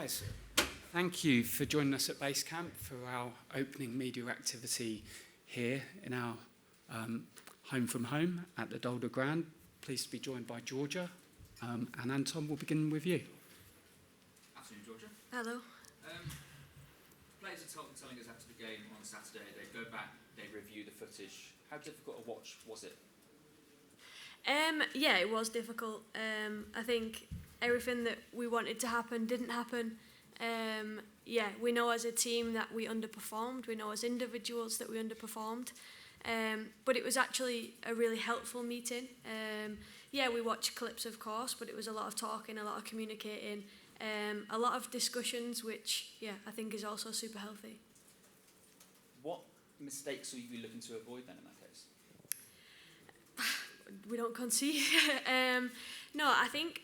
Guys, thank you for joining us at Base Camp for our opening media activity here in our home from home at the Dolder Grand. Pleased to be joined by Georgia, and Anton, we'll begin with you. Afternoon, Georgia. Hello. Players are telling us after the game on Saturday, they go back, they review the footage. How difficult a watch was it? Yeah, it was difficult. I think everything that we wanted to happen didn't happen. Yeah, we know as a team that we underperformed. We know as individuals that we underperformed. But it was actually a really helpful meeting. Yeah, we watched clips, of course, but it was a lot of talking, a lot of communicating, a lot of discussions, which, yeah, I think is also super healthy. What mistakes will you be looking to avoid then in that case? We don't concede. No, I think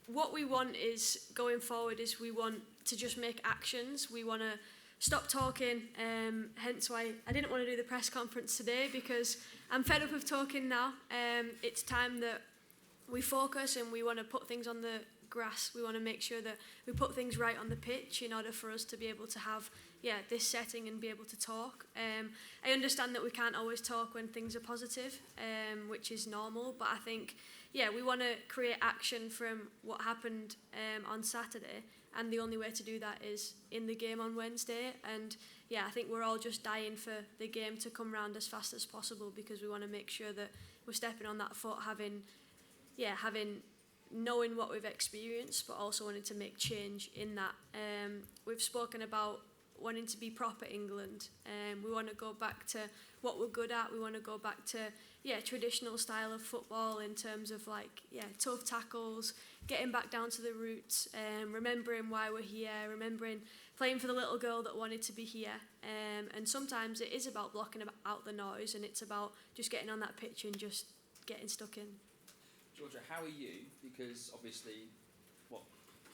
what we want is, going forward, is we want to just make actions. We want to stop talking, hence why I didn't want to do the press conference today, because I'm fed up of talking now. It's time that we focus and we want to put things on the grass. We want to make sure that we put things right on the pitch in order for us to be able to have this setting and be able to talk. I understand that we can't always talk when things are positive, which is normal, but I think we want to create action from what happened on Saturday, and the only way to do that is in the game on Wednesday. And I think we're all just dying for the game to come round as fast as possible, because we want to make sure that we're stepping on that foot, having knowing what we've experienced, but also wanting to make change in that. We've spoken about wanting to be proper England. We want to go back to what we're good at. We want to go back to traditional style of football in terms of tough tackles, getting back down to the roots, remembering why we're here, remembering playing for the little girl that wanted to be here. And sometimes it is about blocking out the noise, and it's about just getting on that pitch and just getting stuck in. Georgia, how are you? Because obviously,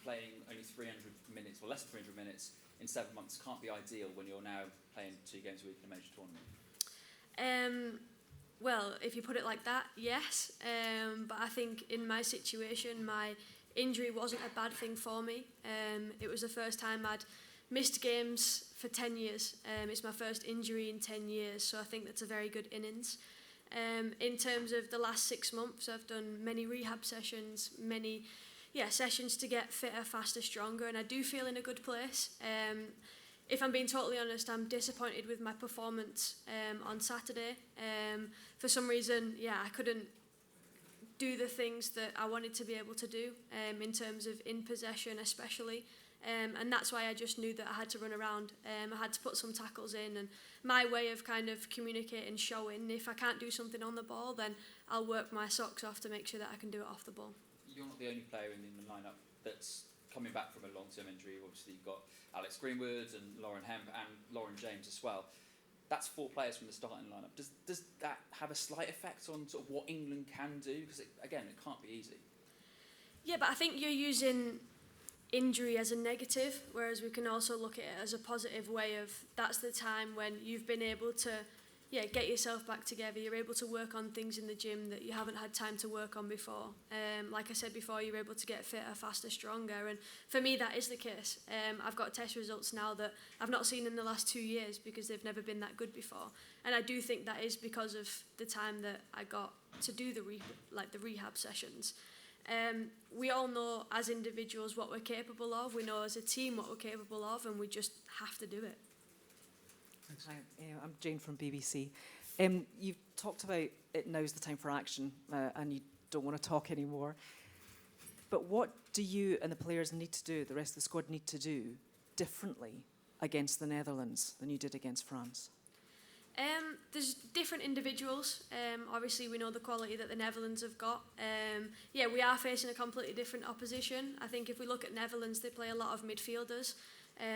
playing only 300 minutes, or less than 300 minutes in 7 months can't be ideal when you're now playing 2 games a week in a major tournament. Well, if you put it like that, yes. But I think in my situation, my injury wasn't a bad thing for me. It was the first time I'd missed games for 10 years. It's my first injury in 10 years, so I think that's a very good innings. In terms of the last 6 months, I've done many rehab sessions, many sessions to get fitter, faster, stronger, and I do feel in a good place. If I'm being totally honest, I'm disappointed with my performance on Saturday. For some reason, I couldn't do the things that I wanted to be able to do, in terms of in possession especially. And that's why I just knew that I had to run around. I had to put some tackles in, and my way of kind of communicating, showing, if I can't do something on the ball, then I'll work my socks off to make sure that I can do it off the ball. You're not the only player in the lineup that's coming back from a long-term injury. Obviously, you've got Alex Greenwood and Lauren Hemp and Lauren James as well. That's 4 players from the starting lineup. Does that have a slight effect on sort of what England can do? Because, it can't be easy. Yeah, but I think you're using injury as a negative, whereas we can also look at it as a positive way of, that's the time when you've been able to get yourself back together. You're able to work on things in the gym that you haven't had time to work on before. Like I said before, you're able to get fitter, faster, stronger, and for me that is the case. I've got test results now that I've not seen in the last 2 years, because they've never been that good before, and I do think that is because of the time that I got to do the rehab sessions. We all know as individuals what we're capable of. We know as a team what we're capable of, and we just have to do it. Hi, I'm Jane from BBC. You've talked about it now's the time for action, and you don't want to talk anymore. But what do you and the players need to do, the rest of the squad need to do differently against the Netherlands than you did against France? There's different individuals. Obviously, we know the quality that the Netherlands have got. We are facing a completely different opposition. I think if we look at Netherlands, they play a lot of midfielders.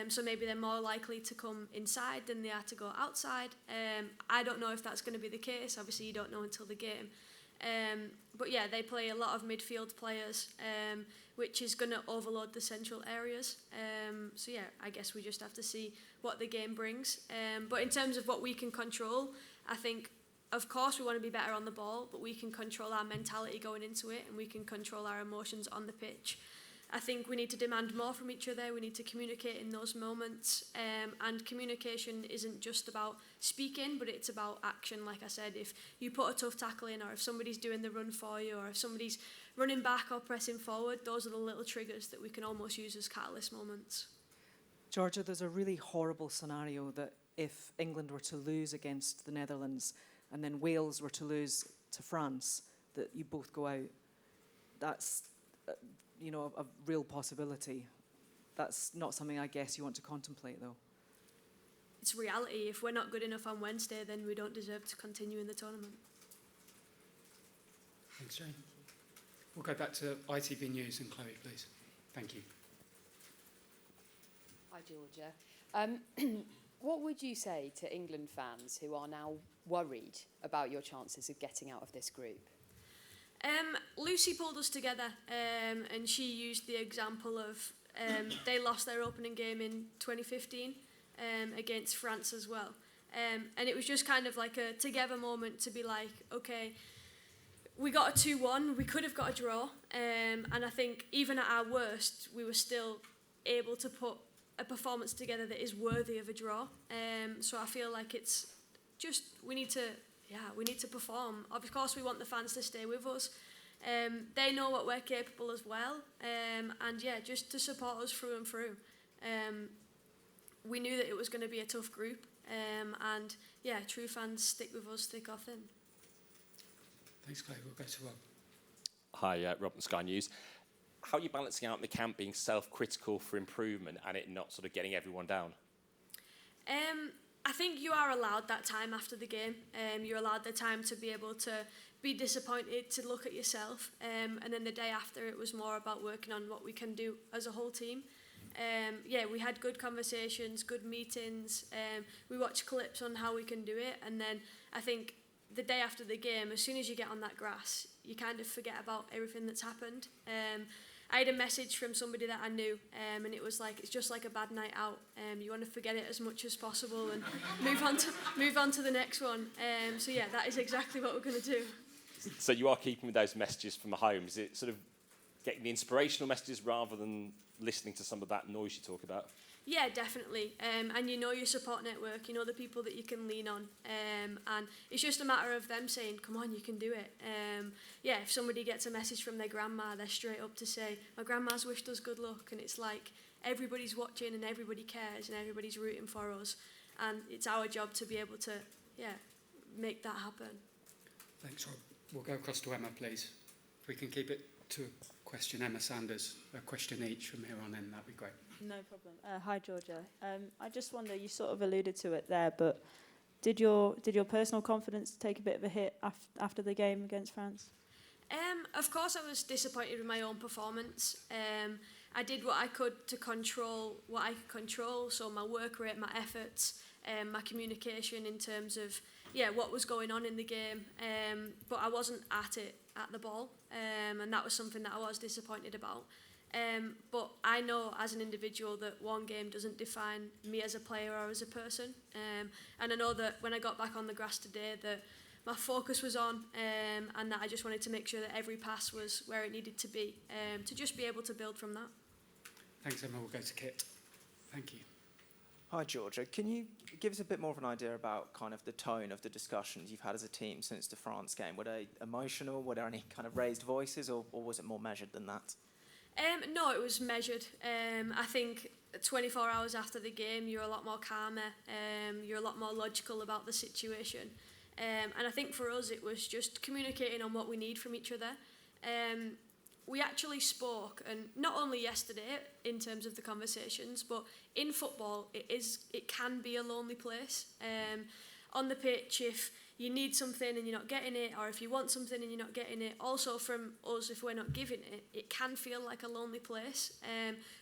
So maybe they're more likely to come inside than they are to go outside. I don't know if that's going to be the case. Obviously, you don't know until the game. But they play a lot of midfield players, which is going to overload the central areas. I guess we just have to see what the game brings. But in terms of what we can control, I think, of course, we want to be better on the ball, but we can control our mentality going into it, and we can control our emotions on the pitch. I think we need to demand more from each other. We need to communicate in those moments. And communication isn't just about speaking, but it's about action. Like I said, if you put a tough tackle in, or if somebody's doing the run for you, or if somebody's running back or pressing forward, those are the little triggers that we can almost use as catalyst moments. Georgia, there's a really horrible scenario that if England were to lose against the Netherlands and then Wales were to lose to France, that you both go out. That's, a real possibility. That's not something I guess you want to contemplate, though. It's reality. If we're not good enough on Wednesday, then we don't deserve to continue in the tournament. Thanks, Jane. We'll go back to ITV News and Chloe, please. Thank you. Hi, Georgia. What would you say to England fans who are now worried about your chances of getting out of this group? Lucy pulled us together, and she used the example of they lost their opening game in 2015 against France as well. And it was just kind of like a together moment to be like, okay, we got a 2-1, we could have got a draw, and I think even at our worst, we were still able to put a performance together that is worthy of a draw. So I feel like it's just, we need to perform. Of course, we want the fans to stay with us. They know what we're capable as well. And yeah, just to support us through and through. We knew that it was going to be a tough group. And yeah, true fans stick with us thick or thin. Thanks, Chloe. We'll go to Rob. Hi, Rob from Sky News. How are you balancing out in the camp being self-critical for improvement and it not sort of getting everyone down? I think you are allowed that time after the game. You're allowed the time to be able to be disappointed, to look at yourself. And then the day after, it was more about working on what we can do as a whole team. Yeah, we had good conversations, good meetings. We watched clips on how we can do it. And then I think the day after the game, as soon as you get on that grass, you kind of forget about everything that's happened. I had a message from somebody that I knew, and it was like, it's just like a bad night out. You want to forget it as much as possible and move on to the next one. So yeah, that is exactly what we're going to do. So you are keeping with those messages from the home. Is it sort of getting the inspirational messages rather than listening to some of that noise you talk about? Yeah, definitely. And you know your support network, you know the people that you can lean on. And it's just a matter of them saying, come on, you can do it. Yeah, if somebody gets a message from their grandma, they're straight up to say, my grandma's wished us good luck. And it's like, everybody's watching and everybody cares and everybody's rooting for us. And it's our job to be able to, yeah, make that happen. Thanks, Rob. We'll go across to Emma, please. If we can keep it to a question, Emma Sanders, a question each from here on in, that'd be great. No problem. Hi, Georgia. I just wonder, you sort of alluded to it there, but did your personal confidence take a bit of a hit after the game against France? Of course, I was disappointed with my own performance. I did what I could to control what I could control, so my work rate, my efforts, my communication in terms of what was going on in the game. But I wasn't at the ball, and that was something that I was disappointed about. But I know as an individual that one game doesn't define me as a player or as a person. And I know that when I got back on the grass today that my focus was on and that I just wanted to make sure that every pass was where it needed to be to just be able to build from that. Thanks, Emma. We'll go to Kit. Thank you. Hi, Georgia. Can you give us a bit more of an idea about kind of the tone of the discussions you've had as a team since the France game? Were they emotional? Were there any kind of raised voices, or was it more measured than that? No, it was measured. I think 24 hours after the game, you're a lot more calmer. You're a lot more logical about the situation. And I think for us, it was just communicating on what we need from each other. We actually spoke, and not only yesterday in terms of the conversations, but in football, it can be a lonely place. On the pitch, if you need something and you're not getting it, or if you want something and you're not getting it, also from us, if we're not giving it, it can feel like a lonely place.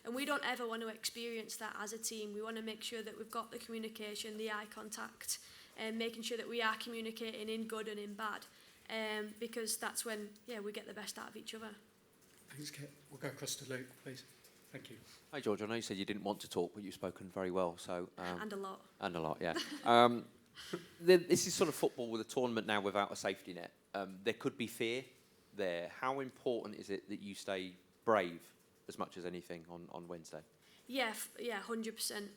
And we don't ever want to experience that as a team. We want to make sure that we've got the communication, the eye contact, and making sure that we are communicating in good and in bad, because that's when we get the best out of each other. Thanks, Kit. We'll go across to Luke, please. Thank you. Hi, George. I know you said you didn't want to talk, but you've spoken very well. So And a lot. And a lot, yeah. This is sort of football with a tournament now without a safety net. There could be fear there. How important is it that you stay brave as much as anything on Wednesday? Yeah, 100%.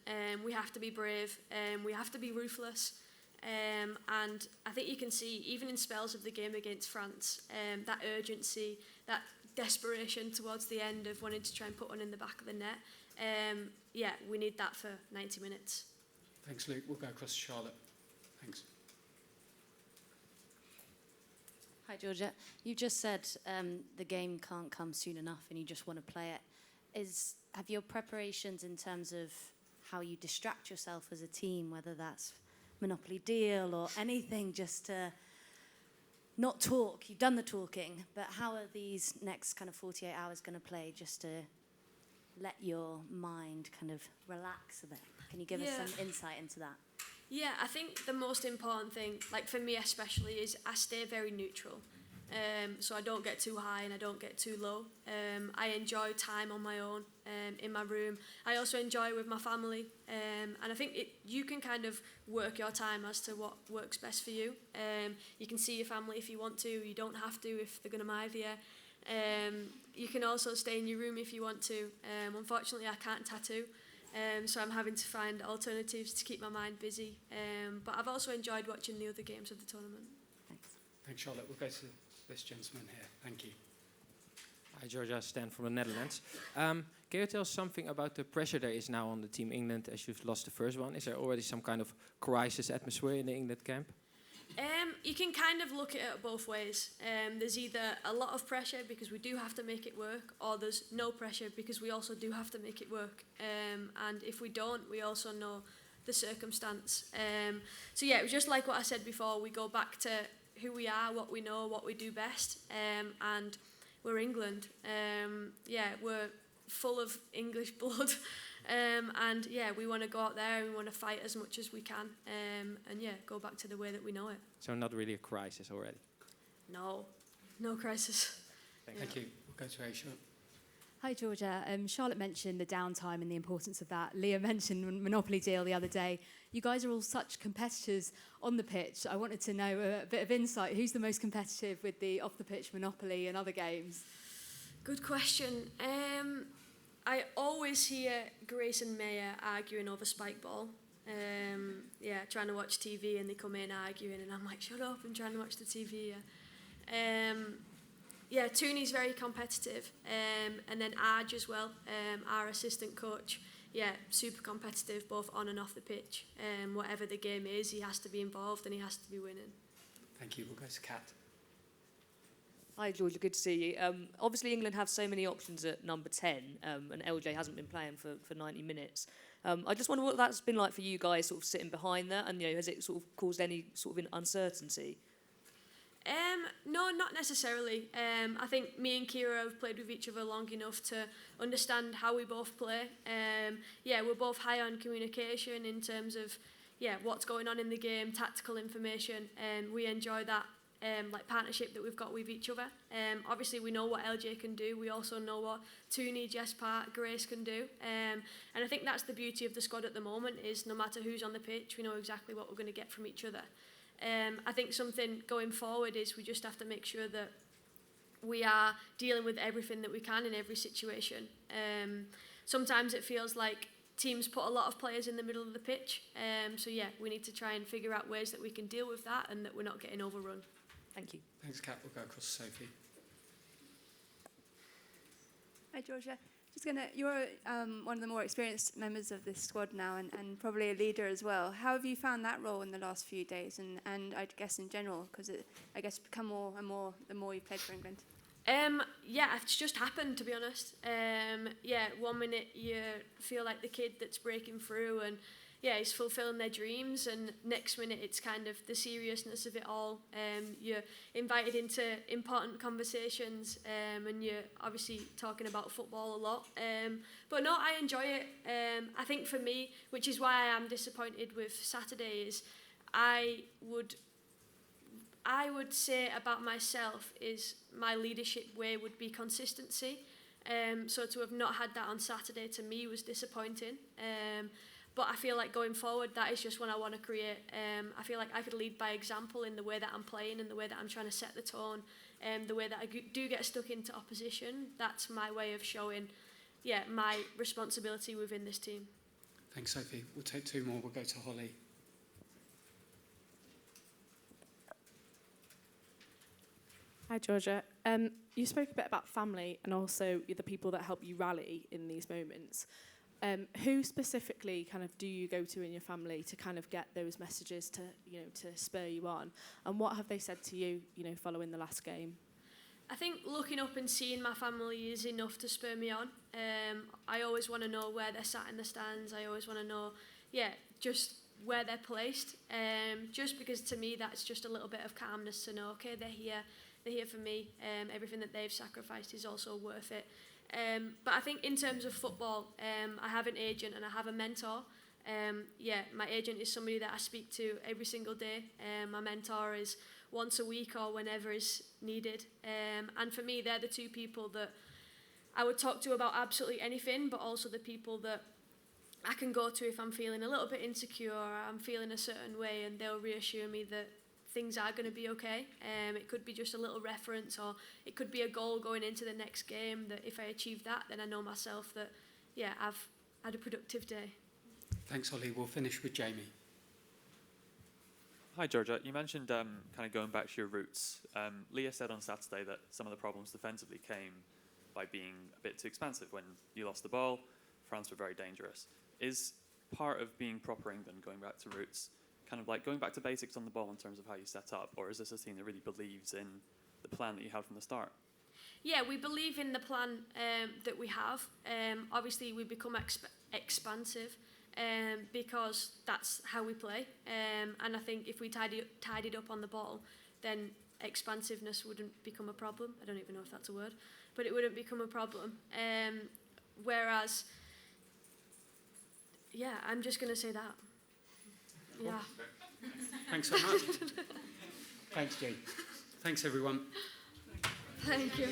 We have to be brave. We have to be ruthless. And I think you can see, even in spells of the game against France, that urgency, that desperation towards the end of wanting to try and put one in the back of the net. Yeah, we need that for 90 minutes. Thanks, Luke. We'll go across to Charlotte. Thanks. Hi, Georgia. You just said the game can't come soon enough and you just want to play it. Have your preparations in terms of how you distract yourself as a team, whether that's Monopoly deal or anything, just to not talk? You've done the talking, but how are these next kind of 48 hours going to play just to let your mind kind of relax a bit? Can you give us some insight into that? Yeah, I think the most important thing, like for me especially, is I stay very neutral. So I don't get too high and I don't get too low. I enjoy time on my own in my room. I also enjoy with my family. And I think you can kind of work your time as to what works best for you. You can see your family if you want to. You don't have to if they're going to mind you. You can also stay in your room if you want to. Unfortunately, I can't tattoo. So I'm having to find alternatives to keep my mind busy. But I've also enjoyed watching the other games of the tournament. Thanks. Thanks, Charlotte. We'll go to this gentleman here. Thank you. Hi, Georgia. Stan from the Netherlands. Can you tell us something about the pressure there is now on the Team England as you've lost the first one? Is there already some kind of crisis atmosphere in the England camp? You can kind of look at it both ways. There's either a lot of pressure because we do have to make it work, or there's no pressure because we also do have to make it work. And if we don't, we also know the circumstance. So yeah, it was just like what I said before. We go back to who we are, what we know, what we do best, and we're England. Yeah, we're full of English blood. And yeah, we want to go out there and we want to fight as much as we can, and yeah, go back to the way that we know it. So not really a crisis already? No crisis. Thank you. We'll go to Aisha. Hi, Georgia. Charlotte mentioned the downtime and the importance of that. Leah mentioned Monopoly deal the other day. You guys are all such competitors on the pitch. I wanted to know a bit of insight. Who's the most competitive with the off-the-pitch Monopoly and other games? Good question. I always hear Grace and Maya arguing over spike ball. Yeah, trying to watch TV and they come in arguing and I'm like, shut up, I'm trying to watch the TV. Yeah, Tooney's very competitive. And then Arj as well, our assistant coach. Yeah, super competitive both on and off the pitch. Whatever the game is, he has to be involved and he has to be winning. Thank you. We'll go to Kat. Hi, Georgia. Good to see you. Obviously, England have so many options at number 10, and LJ hasn't been playing for 90 minutes. I just wonder what that's been like for you guys, sort of sitting behind that, and has it sort of caused any sort of uncertainty? No, not necessarily. I think me and Kira have played with each other long enough to understand how we both play. Yeah, we're both high on communication in terms of what's going on in the game, tactical information, and we enjoy that. Like partnership that we've got with each other. Obviously we know what LJ can do, we also know what Tooney, Jess Part, Grace can do, and I think that's the beauty of the squad at the moment, is no matter who's on the pitch, we know exactly what we're going to get from each other. I think something going forward is we just have to make sure that we are dealing with everything that we can in every situation. Sometimes it feels like teams put a lot of players in the middle of the pitch, so yeah, we need to try and figure out ways that we can deal with that and that we're not getting overrun. Thank you. Thanks, Kat. We'll go across to Sophie. Hi, Georgia. You're one of the more experienced members of this squad now, and probably a leader as well. How have you found that role in the last few days, and I guess in general, because it, I guess, become more and more the more you've played for England? Yeah, it's just happened, to be honest. Yeah, 1 minute you feel like the kid that's breaking through and yeah, he's fulfilling their dreams, and next minute it's kind of the seriousness of it all. You're invited into important conversations, and you're obviously talking about football a lot. But no, I enjoy it. I think for me, which is why I am disappointed with Saturday, is I would say about myself is my leadership way would be consistency. So to have not had that on Saturday to me was disappointing. But I feel like going forward, that is just what I want to create. I feel like I could lead by example in the way that I'm playing and the way that I'm trying to set the tone, the way that I do get stuck into opposition. That's my way of showing my responsibility within this team. Thanks, Sophie. We'll take 2 more. We'll go to Holly. Hi, Georgia. You spoke a bit about family and also the people that help you rally in these moments. Who specifically kind of do you go to in your family to kind of get those messages to, to spur you on? And what have they said to you, following the last game? I think looking up and seeing my family is enough to spur me on. I always want to know where they're sat in the stands. I always want to know, just where they're placed. Just because to me that's just a little bit of calmness to know, okay, they're here for me. Everything that they've sacrificed is also worth it. But I think in terms of football, I have an agent and I have a mentor. My agent is somebody that I speak to every single day. My mentor is once a week or whenever is needed. And for me, they're the 2 people that I would talk to about absolutely anything, but also the people that I can go to if I'm feeling a little bit insecure or I'm feeling a certain way, and they'll reassure me that things are going to be okay. It could be just a little reference, or it could be a goal going into the next game, that if I achieve that, then I know myself that, I've had a productive day. Thanks, Holly. We'll finish with Jamie. Hi, Georgia. You mentioned kind of going back to your roots. Leah said on Saturday that some of the problems defensively came by being a bit too expansive. When you lost the ball, France were very dangerous. Is part of being proper England going back to roots, kind of like going back to basics on the ball in terms of how you set up, or is this a team that really believes in the plan that you had from the start? Yeah, we believe in the plan that we have. Obviously, we become expansive because that's how we play. And I think if we tidied up on the ball, then expansiveness wouldn't become a problem. I don't even know if that's a word, but it wouldn't become a problem. Whereas, I'm just going to say that. Yeah. Thanks so much. Thanks, Jane. Thanks, everyone. Thank you.